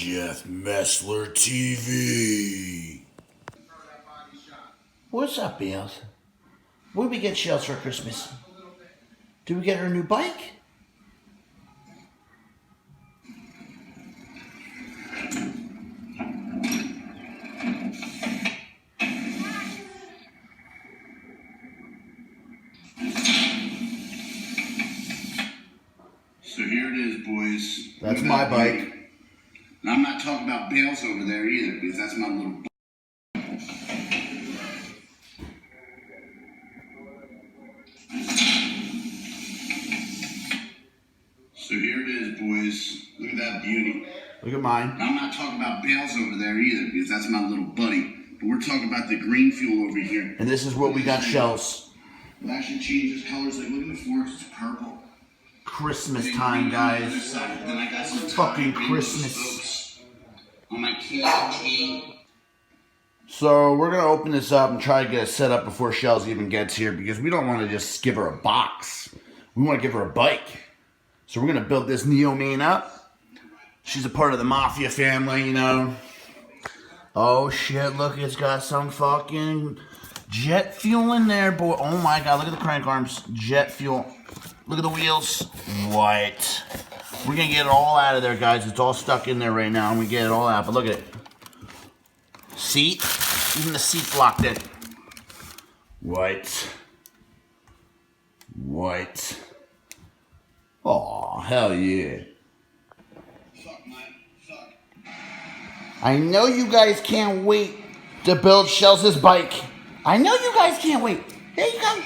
Jeff Messler TV. What's up, Bales? What did we get Shells for Christmas? Did we get her a new bike? So here it is, boys. That's my bike. And I'm not talking about Bales over there either, because that's my little So here it is, boys. Look at that beauty. Look at mine. And I'm not talking about Bales over there either, because that's my little buddy. But we're talking about the green fuel over here. And this is what we got Shells. It actually changes colors. Like, look at the forks. It's purple. Christmas time, guys. Then I got some Fucking Christmas. On my KG. So we're going to open this up and try to get it set up before Shells even gets here, because we don't want to just give her a box. We want to give her a bike. So we're going to build this NEOMAIN up. She's a part of the Mafia family, you know. Oh shit, look, it's got some fucking jet fuel in there, boy. Oh my god, look at the crank arms. Jet fuel. Look at the wheels. White. We're going to get it all out of there, guys. It's all stuck in there right now, and we get it all out. But look at it. Seat. Even the seat's locked in. White. White. Oh, hell yeah. Fuck, Mike. Fuck. I know you guys can't wait to build Shells' bike. I know you guys can't wait. Here you go.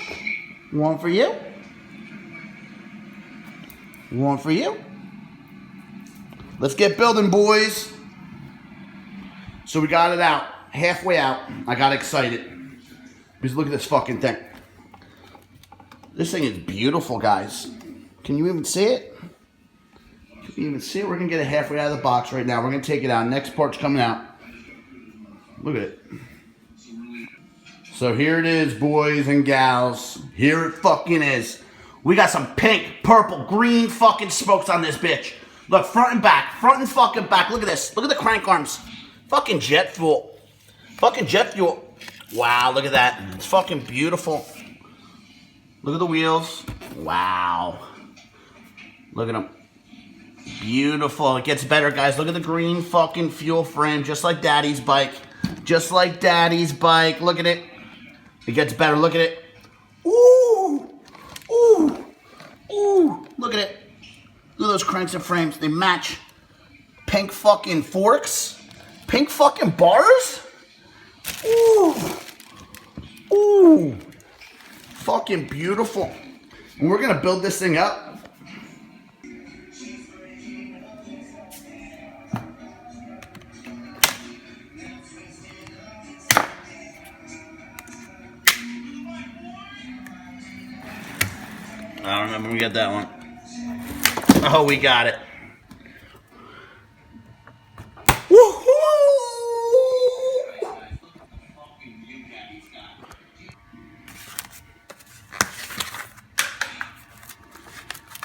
One for you. One for you. Let's get building, boys. So we got it out. Halfway out. I got excited. Because look at this fucking thing. This thing is beautiful, guys. Can you even see it? Can you even see it? We're going to get it halfway out of the box right now. We're going to take it out. Next part's coming out. Look at it. So here it is, boys and gals. Here it fucking is. We got some pink, purple, green fucking spokes on this bitch. Look, front and back. Front and fucking back. Look at this. Look at the crank arms. Fucking jet fuel. Fucking jet fuel. Wow, look at that. It's fucking beautiful. Look at the wheels. Wow. Look at them. Beautiful. It gets better, guys. Look at the green fucking fuel frame. Just like Daddy's bike. Just like Daddy's bike. Look at it. It gets better. Look at it. Ooh. Ooh. Ooh. Look at it. Look at those cranks and frames. They match. Pink fucking forks. Pink fucking bars. Ooh. Ooh. Fucking beautiful. And we're going to build this thing up. I don't remember when we got that one. Oh, we got it. Woohoo!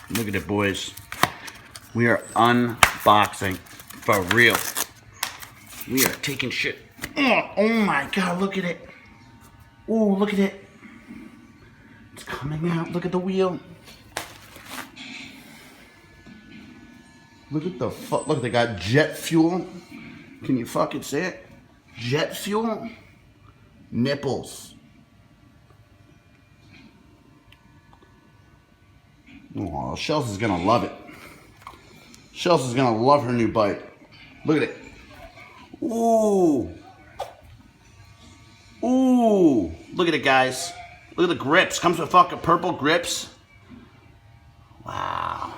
Look at it, boys. We are unboxing for real. We are taking shit. Oh my god, look at it. Oh, look at it. It's coming out. Look at the wheel. Look at the look, they got jet fuel. Can you fucking see it? Jet fuel. Nipples. Oh, Shells is gonna love it. Shells is gonna love her new bike. Look at it. Ooh. Ooh. Look at it, guys. Look at the grips. Comes with fucking purple grips. Wow.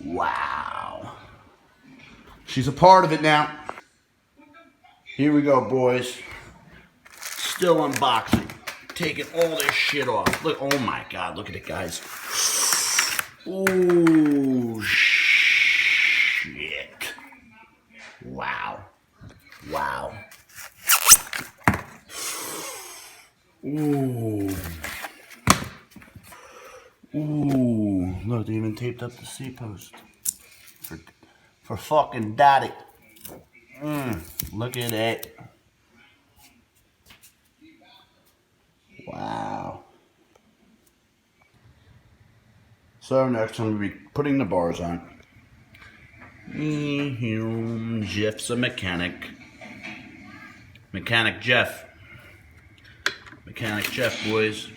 Wow. She's a part of it now. Here we go, boys. Still unboxing. Taking all this shit off. Look, oh my god, look at it, guys. Ooh, shit. Wow. Wow. Ooh. Ooh. Look, they even taped up the seat post. for fucking daddy. Look at it. Wow. So next I'm going to be putting the bars on. Jeff's a mechanic. Mechanic Jeff. Mechanic Jeff, boys.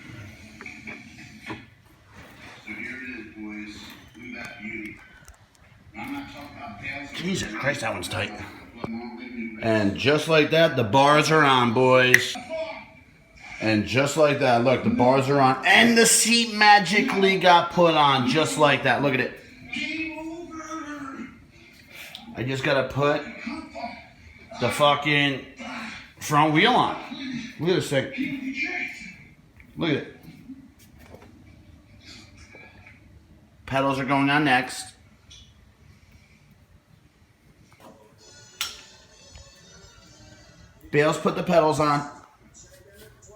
So here it is, boys. Look at that beauty. I'm not talking about pails. Jesus Christ, that one's tight. And just like that, the bars are on, boys. And just like that, look, the bars are on. And the seat magically got put on, just like that. Look at it. I just gotta put the fucking front wheel on. Look at this thing. Look at it. Pedals are going on next. Bales put the pedals on.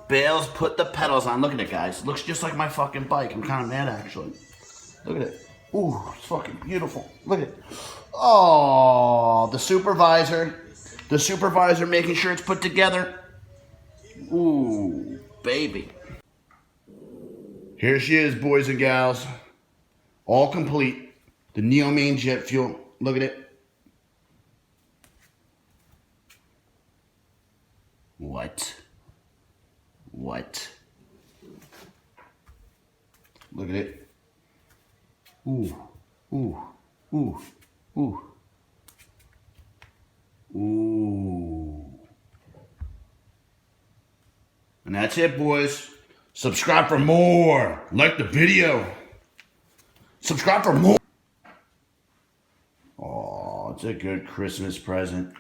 Bales put the pedals on. Look at it, guys. Looks just like my fucking bike. I'm kind of mad, actually. Look at it. Ooh, it's fucking beautiful. Look at it. Oh, the supervisor. The supervisor making sure it's put together. Ooh, baby. Here she is, boys and gals. All complete. The NEOMAIN jet fuel. Look at it. What? What? Look at it. Ooh, ooh, ooh, ooh. Ooh. And that's it, boys. Subscribe for more. Like the video. Subscribe for more. Oh, it's a good Christmas present.